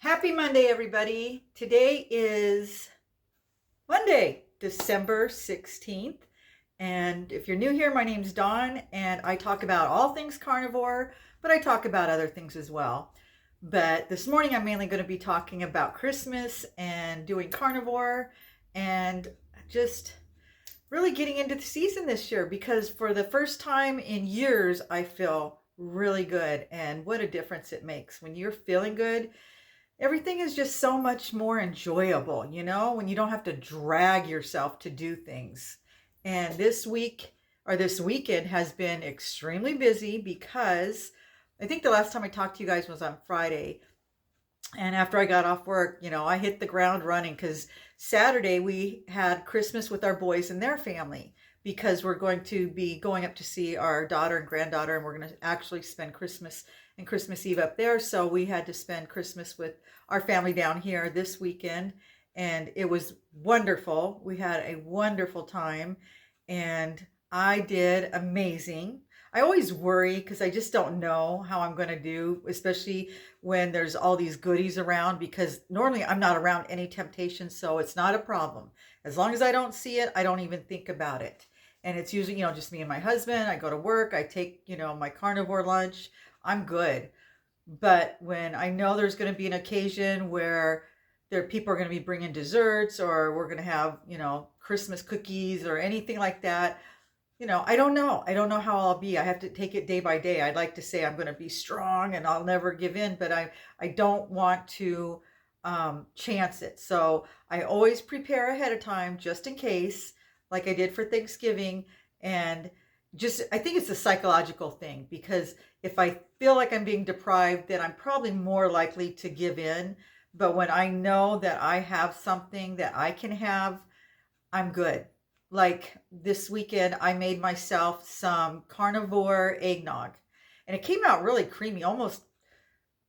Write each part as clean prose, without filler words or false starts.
Happy Monday, everybody. Today is Monday, December 16th. And if you're new here, my name's Dawn, and I talk about all things carnivore, but I talk about other things as well. But this morning, I'm mainly going to be talking about Christmas and doing carnivore and just really getting into the season this year because for the first time in years, I feel really good. And what a difference it makes when you're feeling good. Everything is just so much more enjoyable, when you don't have to drag yourself to do things. And this week or this weekend has been extremely busy because I think the last time I talked to you guys was on Friday. And after I got off work, I hit the ground running because Saturday we had Christmas with our boys and their family because we're going to be going up to see our daughter and granddaughter, and we're going to actually spend Christmas and Christmas Eve up there. So we had to spend Christmas with our family down here this weekend, and it was wonderful. We had a wonderful time, and I did amazing. I always worry because I just don't know how I'm going to do, especially when there's all these goodies around, because normally I'm not around any temptation, so it's not a problem. As long as I don't see it, I don't even think about it. And it's usually, just me and my husband. I go to work, I take, my carnivore lunch. I'm good. But when I know there's going to be an occasion where people are going to be bringing desserts, or we're going to have, Christmas cookies or anything like that, I don't know. I don't know how I'll be. I have to take it day by day. I'd like to say I'm going to be strong and I'll never give in, but I don't want to chance it. So I always prepare ahead of time just in case, like I did for Thanksgiving. And I think it's a psychological thing, because if I feel like I'm being deprived, then I'm probably more likely to give in. But when I know that I have something that I can have, I'm good. Like this weekend, I made myself some carnivore eggnog, and it came out really creamy, almost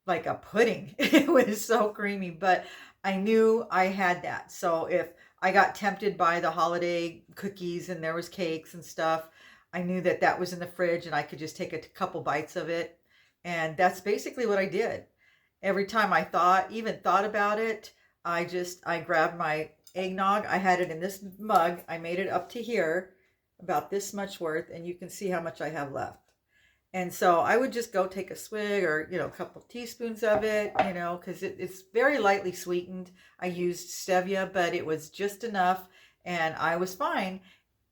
like a pudding. It was so creamy, but I knew I had that. So if I got tempted by the holiday cookies and there was cakes and stuff, I knew that that was in the fridge and I could just take a couple bites of it. And that's basically what I did. Every time I even thought about it, I grabbed my eggnog. I had it in this mug. I made it up to here, about this much worth, and you can see how much I have left. And so I would just go take a swig, or, a couple of teaspoons of it, because it's very lightly sweetened. I used stevia, but it was just enough, and I was fine.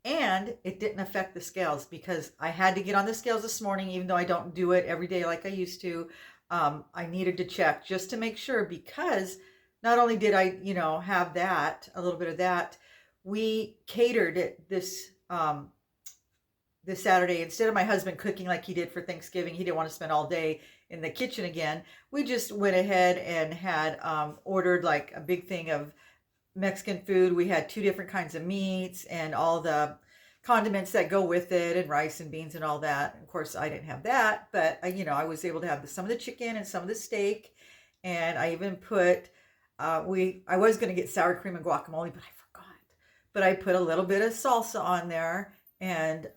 And it didn't affect the scales, because I had to get on the scales this morning, even though I don't do it every day like I used to. I needed to check just to make sure, because not only did I, have that, a little bit of that, we catered it this Saturday. Instead of my husband cooking like he did for Thanksgiving, he didn't want to spend all day in the kitchen again. We just went ahead and had ordered like a big thing of Mexican food. We had 2 different kinds of meats and all the condiments that go with it, and rice and beans and all that. Of course, I didn't have that, but I was able to have some of the chicken and some of the steak, and I even put I was going to get sour cream and guacamole, but I forgot. But I put a little bit of salsa on there, and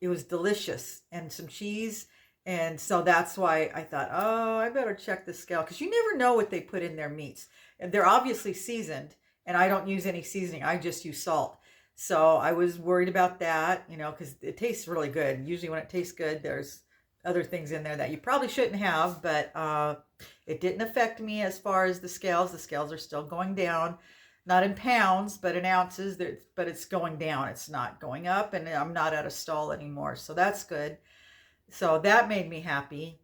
it was delicious, and some cheese. And so that's why I thought, oh, I better check the scale, because you never know what they put in their meats. And they're obviously seasoned, and I don't use any seasoning. I just use salt. So I was worried about that, because it tastes really good. Usually when it tastes good, there's other things in there that you probably shouldn't have, but it didn't affect me as far as the scales. The scales are still going down, not in pounds, but in ounces, but it's going down. It's not going up, and I'm not at a stall anymore. So that's good. So that made me happy,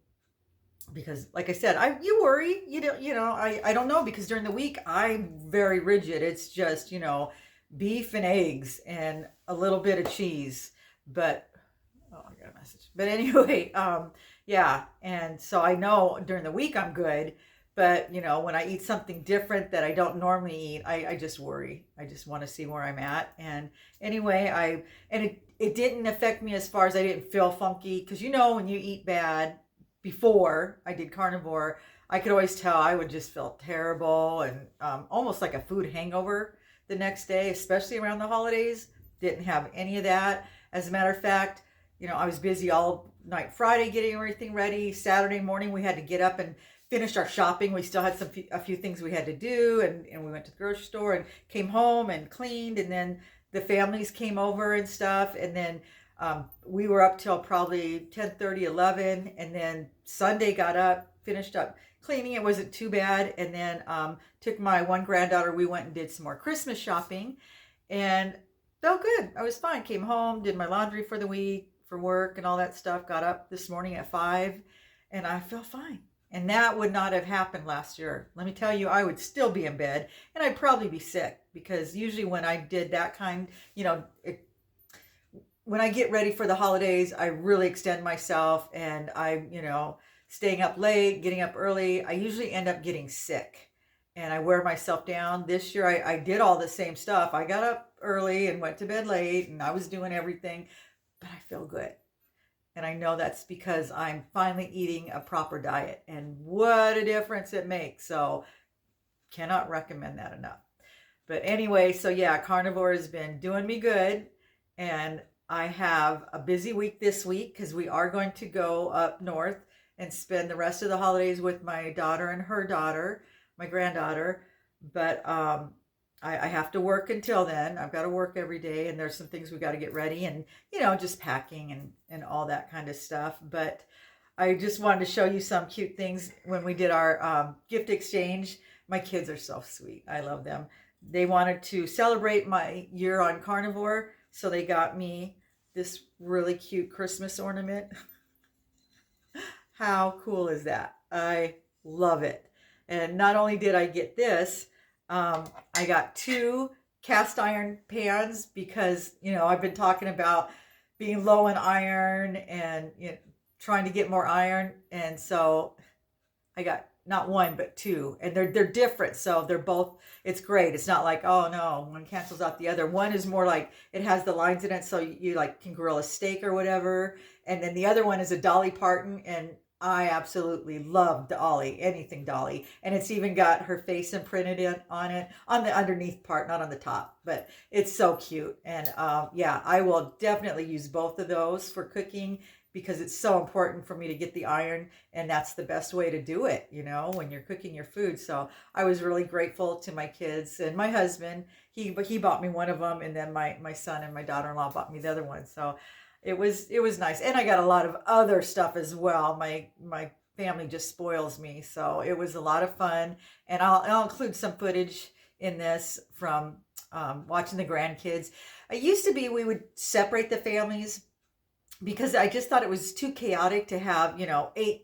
because like I said, you worry, I don't know, because during the week I'm very rigid. It's just, beef and eggs and a little bit of cheese. But oh, I got a message. But anyway, yeah. And so I know during the week I'm good, but when I eat something different that I don't normally eat, I just worry. I just want to see where I'm at. And anyway, it didn't affect me as far as I didn't feel funky, because when you eat bad, before I did carnivore, I could always tell I would just feel terrible and almost like a food hangover the next day, especially around the holidays. Didn't have any of that. As a matter of fact, I was busy all night Friday getting everything ready. Saturday morning we had to get up and finished our shopping. We still had a few things we had to do, and we went to the grocery store and came home and cleaned, and then the families came over and stuff, and then we were up till probably 10:30, 11, and then Sunday got up, finished up cleaning. It wasn't too bad, and then took my one granddaughter. We went and did some more Christmas shopping, and felt good. I was fine. Came home, did my laundry for the week, for work and all that stuff. Got up this morning at 5, and I felt fine. And that would not have happened last year. Let me tell you, I would still be in bed, and I'd probably be sick, because usually when I did that kind, when I get ready for the holidays, I really extend myself, and staying up late, getting up early, I usually end up getting sick, and I wear myself down. This year, I did all the same stuff. I got up early and went to bed late, and I was doing everything, but I feel good. And I know that's because I'm finally eating a proper diet, and what a difference it makes. So cannot recommend that enough. But anyway, so yeah, Carnivore has been doing me good, and I have a busy week this week because we are going to go up north and spend the rest of the holidays with my daughter and her daughter, my granddaughter. But I have to work until then. I've got to work every day, and there's some things we got to get ready, and just packing and all that kind of stuff. But I just wanted to show you some cute things when we did our gift exchange. My kids are so sweet. I love them. They wanted to celebrate my year on Carnivore, so they got me this really cute Christmas ornament. How cool is that? I love it. And not only did I get this, I got 2 cast iron pans, because I've been talking about being low in iron and trying to get more iron, and so I got not 1 but 2, and they're different, so they're both, it's great. It's not like, oh no, one cancels out the other. One is more like it has the lines in it, so you like can grill a steak or whatever, and then the other one is a Dolly Parton, and I absolutely love Dolly, anything Dolly. And it's even got her face imprinted on it, on the underneath part, not on the top. But it's so cute. And yeah, I will definitely use both of those for cooking, because it's so important for me to get the iron. And that's the best way to do it, when you're cooking your food. So I was really grateful to my kids and my husband. He bought me one of them, and then my son and my daughter-in-law bought me the other one. So it was nice. And I got a lot of other stuff as well. My family just spoils me. So it was a lot of fun. And I'll include some footage in this from watching the grandkids. It used to be we would separate the families, because I just thought it was too chaotic to have, 8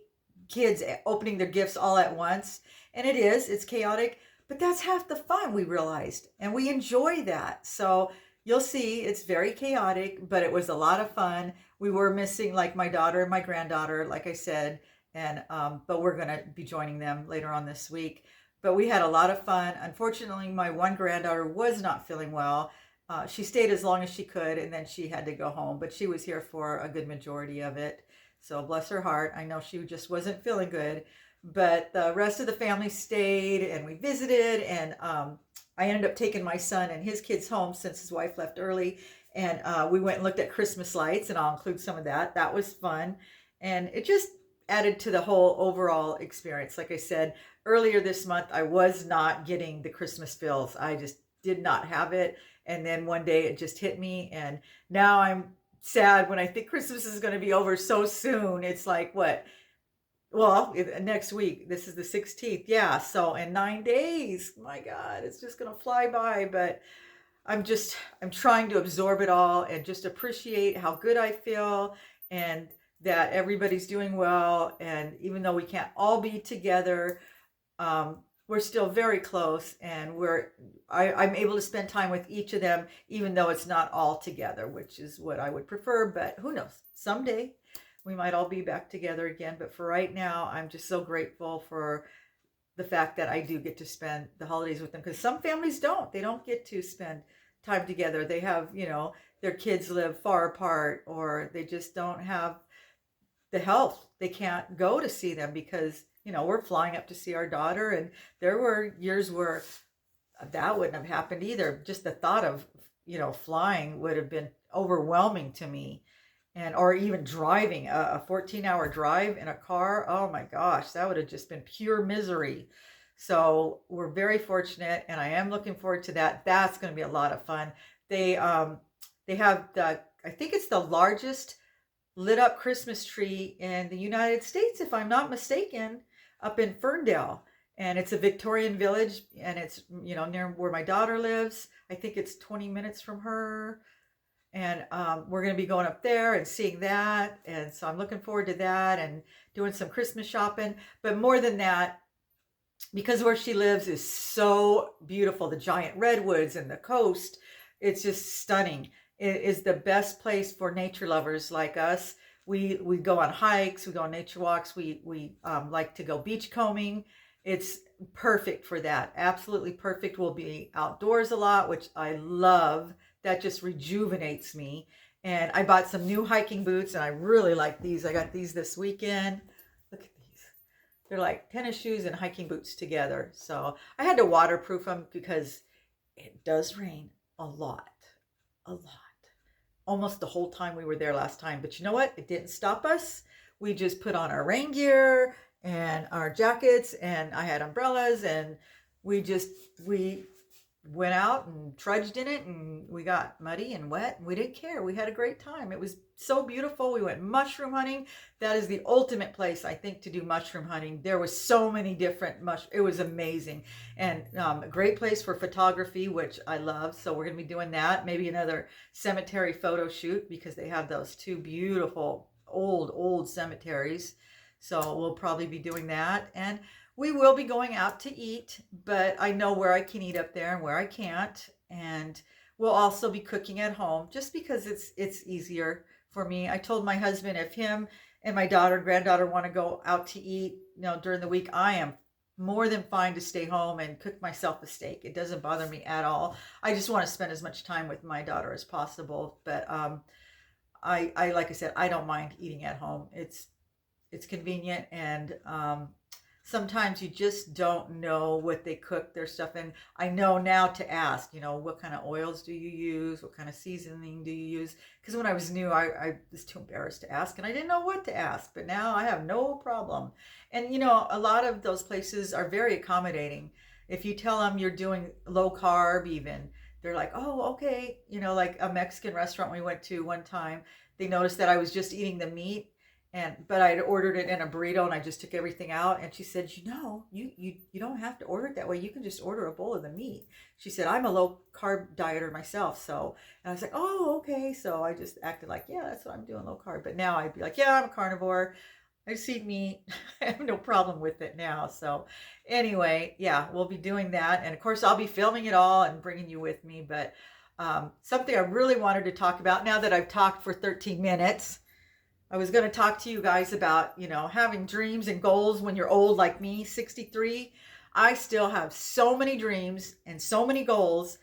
kids opening their gifts all at once. And it's chaotic, but that's half the fun, we realized. And we enjoy that. So you'll see it's very chaotic, but it was a lot of fun. We were missing like my daughter and my granddaughter, like I said, and but we're going to be joining them later on this week. But we had a lot of fun. Unfortunately, my one granddaughter was not feeling well. She stayed as long as she could, and then she had to go home, but she was here for a good majority of it. So bless her heart. I know she just wasn't feeling good, but the rest of the family stayed, and we visited, and I ended up taking my son and his kids home since his wife left early, and we went and looked at Christmas lights, and I'll include some of that. That was fun, and it just added to the whole overall experience. Like I said, earlier this month, I was not getting the Christmas feels. I just did not have it. And then one day it just hit me, and now I'm sad when I think Christmas is going to be over so soon. It's like, what? Well, next week, this is the 16th. Yeah. So in 9 days, my God, it's just going to fly by. But I'm trying to absorb it all and just appreciate how good I feel, and that everybody's doing well. And even though we can't all be together, we're still very close, and I'm able to spend time with each of them, even though it's not all together, which is what I would prefer. But who knows? Someday we might all be back together again. But for right now, I'm just so grateful for the fact that I do get to spend the holidays with them, because some families don't. They don't get to spend time together. They have, their kids live far apart, or they just don't have the health. They can't go to see them because we're flying up to see our daughter, and there were years where that wouldn't have happened either. Just the thought of, flying would have been overwhelming to me. and or even driving a 14-hour drive in a car. Oh my gosh, that would have just been pure misery. So we're very fortunate, and I am looking forward to that. That's going to be a lot of fun. They have the, I think it's the largest lit up Christmas tree in the United States, if I'm not mistaken, up in Ferndale. And it's a Victorian village, and it's, near where my daughter lives. I think it's 20 minutes from her. And we're going to be going up there and seeing that. And so I'm looking forward to that and doing some Christmas shopping. But more than that, because where she lives is so beautiful, the giant redwoods and the coast, it's just stunning. It is the best place for nature lovers like us. We go on hikes, we go on nature walks, we like to go beach combing. It's perfect for that. Absolutely perfect. We'll be outdoors a lot, which I love. That just rejuvenates me. And I bought some new hiking boots, and I really like these. I got these this weekend. Look at these. They're like tennis shoes and hiking boots together. So I had to waterproof them because it does rain a lot. A lot. Almost the whole time we were there last time. But you know what? It didn't stop us. We just put on our rain gear and our jackets, and I had umbrellas, and we went out and trudged in it, and we got muddy and wet, and we didn't care. We had a great time. It was so beautiful. We went mushroom hunting. That is the ultimate place, I think, to do mushroom hunting. There was so many different it was amazing. And a great place for photography, which I love. So we're going to be doing that. Maybe another cemetery photo shoot, because they have those two beautiful old cemeteries. So we'll probably be doing that. And we will be going out to eat, but I know where I can eat up there and where I can't. And we'll also be cooking at home, just because it's easier for me. I told my husband, if him and my granddaughter want to go out to eat, during the week, I am more than fine to stay home and cook myself a steak. It doesn't bother me at all. I just want to spend as much time with my daughter as possible. But I like I said, I don't mind eating at home. It's convenient, and sometimes you just don't know what they cook their stuff in. I know now to ask, what kind of oils do you use? What kind of seasoning do you use? Because when I was new, I was too embarrassed to ask, and I didn't know what to ask. But now I have no problem. And, a lot of those places are very accommodating. If you tell them you're doing low carb even, they're like, oh, okay. Like a Mexican restaurant we went to one time, they noticed that I was just eating the meat. But I had ordered it in a burrito, and I just took everything out. And she said, you don't have to order it that way. You can just order a bowl of the meat. She said, I'm a low carb dieter myself. So, and I was like, oh, okay. So I just acted like, yeah, that's what I'm doing, low carb. But now I'd be like, yeah, I'm a carnivore. I just eat meat. I have no problem with it now. So anyway, yeah, we'll be doing that. And of course, I'll be filming it all and bringing you with me. But something I really wanted to talk about, now that I've talked for 13 minutes, I was going to talk to you guys about, having dreams and goals when you're old like me, 63. I still have so many dreams and so many goals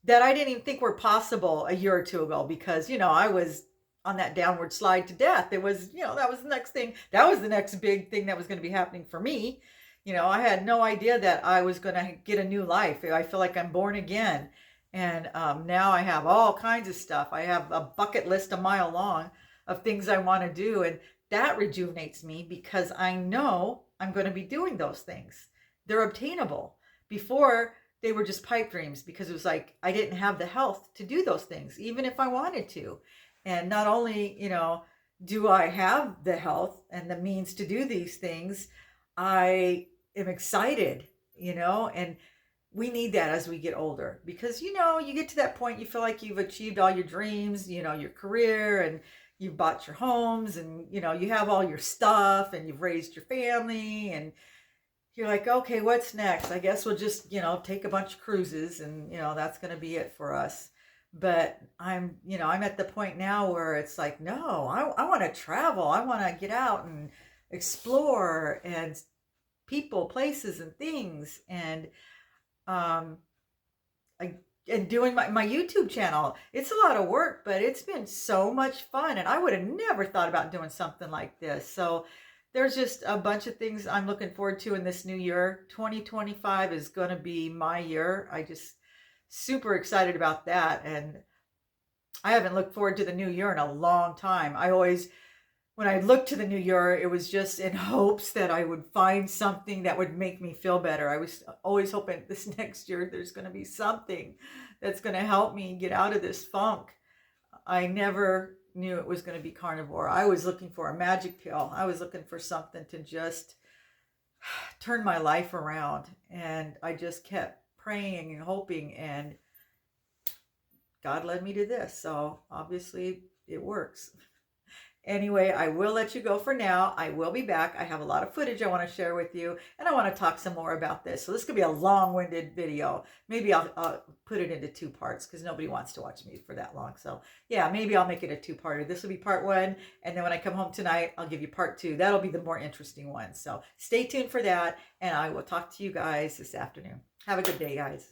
that I didn't even think were possible a year or two ago, because, I was on that downward slide to death. It was, that was the next thing. That was the next big thing that was going to be happening for me. I had no idea that I was going to get a new life. I feel like I'm born again. And now I have all kinds of stuff. I have a bucket list a mile long of things I want to do. And that rejuvenates me, because I know I'm going to be doing those things. They're obtainable. Before, they were just pipe dreams, because it was like I didn't have the health to do those things, even if I wanted to. And not only, do I have the health and the means to do these things, I am excited, and we need that as we get older, because, you get to that point, you feel like you've achieved all your dreams, your career, and you've bought your homes, and, you have all your stuff, and you've raised your family, and you're like, okay, what's next? I guess we'll just, take a bunch of cruises, and, that's going to be it for us. But I'm at the point now where it's like, no, I want to travel. I want to get out and explore, and people, places, and things. And, and doing my YouTube channel. It's a lot of work, but it's been so much fun. And I would have never thought about doing something like this. So there's just a bunch of things I'm looking forward to in this new year. 2025 is going to be my year. I just super excited about that. And I haven't looked forward to the new year in a long time. When I looked to the new year, it was just in hopes that I would find something that would make me feel better. I was always hoping this next year there's going to be something that's going to help me get out of this funk. I never knew it was going to be carnivore. I was looking for a magic pill. I was looking for something to just turn my life around. And I just kept praying and hoping, and God led me to this. So obviously it works. Anyway, I will let you go for now. I will be back. I have a lot of footage I want to share with you, and I want to talk some more about this. So this could be a long-winded video. Maybe I'll put it into 2 parts because nobody wants to watch me for that long. So yeah, maybe I'll make it a 2-parter. This will be part 1, and then when I come home tonight, I'll give you part 2. That'll be the more interesting one. So stay tuned for that, and I will talk to you guys this afternoon. Have a good day, guys.